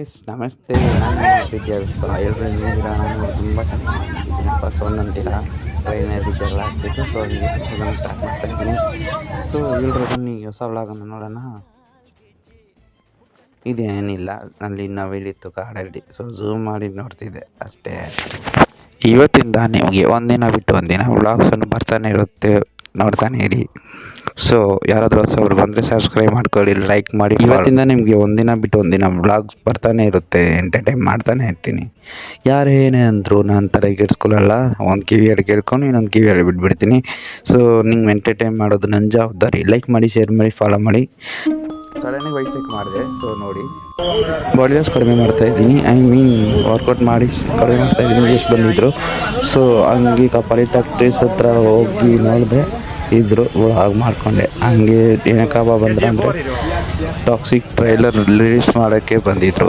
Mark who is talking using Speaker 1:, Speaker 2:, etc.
Speaker 1: Guys ನಮಸ್ತೆ. ನಾನು ವಿದ್ಯಾರ್ಥಿ ಎಲ್ಲರೂ ಹೆಂಗಿದ್ದೀರಾ? ನಾನು ತುಂಬ ಚೆನ್ನಾಗಿದ್ದೀನಿ. ಫಸ್ಟ್ ಅಂತೀರಾ ಟ್ರೈನಲ್ಲಿ ಜಗಳ ಆಗ್ತಿತ್ತು. ಸೊ ಹಂಗೆ ಅದನ್ನು ಸ್ಟಾರ್ಟ್ ಮಾಡ್ತಾಯಿದ್ದೀನಿ. ಸೊ ಎಲ್ಲರೂ ಬನ್ನಿ ಹೊಸ ವ್ಲಾಗನ್ನು ನೋಡೋಣ. ಇದೇನಿಲ್ಲ, ಅಲ್ಲಿ ನವಿಲಿತ್ತು ಕಾಡಲ್ಲಿ. ಸೊ ಝೂಮ್ ಮಾಡಿ ನೋಡ್ತಿದ್ದೆ ಅಷ್ಟೇ. ಇವತ್ತಿಂದ ನಿಮಗೆ ಒಂದಿನ ಬಿಟ್ಟು ಒಂದಿನ ವ್ಲಾಗ್ಸನ್ನು ಬರ್ತಾನೆ ಇರುತ್ತೆ, ನೋಡ್ತಾನೆ ಇರಿ. ಸೊ ಯಾರಾದರೂ ಹೊಸಬ್ರು ಬಂದರೆ ಸಬ್ಸ್ಕ್ರೈಬ್ ಮಾಡ್ಕೊಳ್ಳಿ, ಲೈಕ್ ಮಾಡಿ. ಇವತ್ತಿಂದ ನಿಮಗೆ ಒಂದಿನ ಬಿಟ್ಟು ಒಂದಿನ ವ್ಲಾಗ್ಸ್ ಬರ್ತಾನೆ ಇರುತ್ತೆ, ಎಂಟರ್ಟೈನ್ ಮಾಡ್ತಾನೆ ಇರ್ತೀನಿ. ಯಾರು ಏನೇ ಅಂದರು ನಾನು ತಲೆಗೆಡ್ಸ್ಕೊಳ್ಳಲ್ಲ. ಒಂದು ಕಿವಿಯಲ್ಲಿ ಕೇಳ್ಕೊಂಡು ಇನ್ನೊಂದು ಕಿವಿಯಲ್ಲಿ ಬಿಟ್ಬಿಡ್ತೀನಿ. ಸೊ ನಿಮ್ಗೆ ಎಂಟರ್ಟೈನ್ ಮಾಡೋದು ನನ್ನ ಜವಾಬ್ದಾರಿ. ಲೈಕ್ ಮಾಡಿ, ಶೇರ್ ಮಾಡಿ, ಫಾಲೋ ಮಾಡಿ. ಸಡನ್ನಾಗಿ ವೈಟ್ ಚೆಕ್ ಮಾಡಿದೆ. ಸೊ ನೋಡಿ, ಬಾಡಿ ಲಾಸ್ ಕಡಿಮೆ ಮಾಡ್ತಾಯಿದ್ದೀನಿ. ವರ್ಕೌಟ್ ಮಾಡಿ ಕಡಿಮೆ ಮಾಡ್ತಾಯಿದ್ದೀನಿ. ಎಷ್ಟು ಬಂದಿದ್ರು. ಸೊ ಹಂಗೆ ಕಪಾಲಿ ಟ್ಯಾಕ್ಟ್ರೀಸ್ ಹತ್ರ ಹೋಗಿ ನೋಡಿದೆ, ಇದ್ದರು ಹಾಗೆ ಮಾಡಿಕೊಂಡೆ. ಹಂಗೆ ಏನಕ್ಕಬ್ಬ ಬಂದ್ರೆ ಅಂದರೆ ಟಾಕ್ಸಿಕ್ ಟ್ರೈಲರ್ ರಿಲೀಸ್ ಮಾಡೋಕ್ಕೆ ಬಂದಿದ್ದರು.